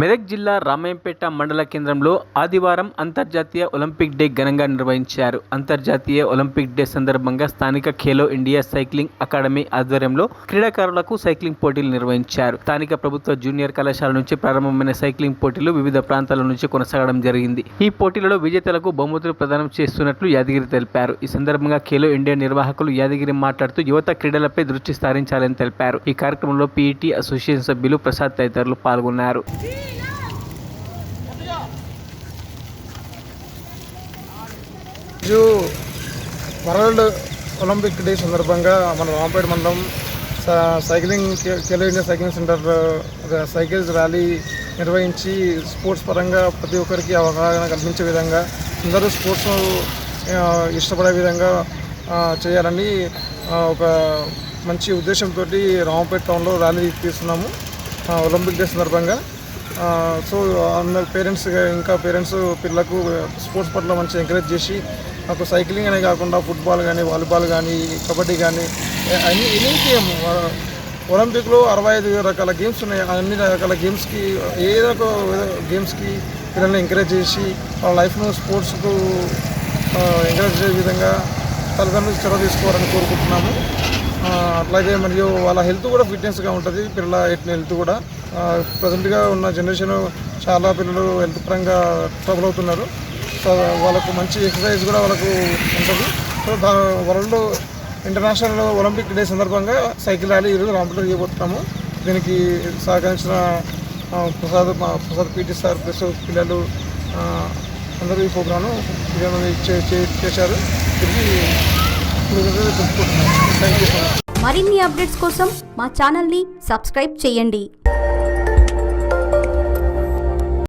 మెదక్ జిల్లా రామాయంపేట మండల కేంద్రంలో ఆదివారం అంతర్జాతీయ ఒలింపిక్ డే ఘనంగా నిర్వహించారు. అంతర్జాతీయ ఒలింపిక్ డే సందర్భంగా స్థానిక ఖేలో ఇండియా సైక్లింగ్ అకాడమీ ఆధ్వర్యంలో క్రీడాకారులకు సైక్లింగ్ పోటీలు నిర్వహించారు. స్థానిక ప్రభుత్వ జూనియర్ కళాశాల నుంచి ప్రారంభమైన సైక్లింగ్ పోటీలు వివిధ ప్రాంతాల నుంచి కొనసాగడం జరిగింది. ఈ పోటీలలో విజేతలకు బహుమతులు ప్రదానం చేస్తున్నట్లు యాదగిరి తెలిపారు. ఈ సందర్భంగా ఖేలో ఇండియా నిర్వాహకులు యాదగిరి మాట్లాడుతూ యువత క్రీడలపై దృష్టి సారించాలని తెలిపారు. ఈ కార్యక్రమంలో పీఈటీ అసోసియేషన్ సభ్యులు ప్రసాద్ తదితరులు పాల్గొన్నారు. వరల్డ్ ఒలింపిక్ డే సందర్భంగా మన రాంపేట మండలం cycling Khelo India cycling centre cycles rally నిర్వహించి స్పోర్ట్స్ పరంగా ప్రతి ఒక్కరికి అవగాహన కల్పించే విధంగా అందరూ స్పోర్ట్స్ ఇష్టపడే విధంగా చేయాలని ఒక మంచి ఉద్దేశంతో రాంపేట టౌన్లో ర్యాలీ తీస్తున్నాము ఒలింపిక్ డే సందర్భంగా. సో అందరు పేరెంట్స్ పిల్లలకు స్పోర్ట్స్ పట్ల మంచి ఎంకరేజ్ చేసి నాకు సైక్లింగ్ అనే కాకుండా ఫుట్బాల్ కానీ వాలీబాల్ కానీ కబడ్డీ కానీ ఎనీ గేమ్ ఒలింపిక్లో 65 రకాల గేమ్స్ ఉన్నాయి. అన్ని రకాల గేమ్స్కి ఏదో ఒక గేమ్స్కి పిల్లల్ని ఎంకరేజ్ చేసి వాళ్ళ లైఫ్ను స్పోర్ట్స్కు ఎంకరేజ్ చేసే విధంగా తల్లిదండ్రులు చొరవ తీసుకోవాలని కోరుకుంటున్నాము. అట్లాగే మరియు వాళ్ళ హెల్త్ కూడా ఫిట్నెస్గా ఉంటుంది. పిల్లల హెల్త్ కూడా ప్రజెంట్గా ఉన్న జనరేషన్ చాలా పిల్లలు హెల్త్ పరంగా ట్రబుల్ అవుతున్నారు. సో వాళ్ళకు మంచి ఎక్సర్సైజ్ కూడా వాళ్ళకు ఉంటుంది. So world international Olympic day సందర్భంగా సైకిల్ ర్యాలీ ఈరోజు రాంపేటలో చేయబోతున్నాము. దీనికి సహకరించిన ప్రసాద్ పీటీ సార్ ప్లస్ పిల్లలు అందరూ ఈ ప్రోగ్రాను చేశారు. మరిన్ని అప్డేట్స్ కోసం మా ఛానల్ని సబ్స్క్రైబ్ చేయండి.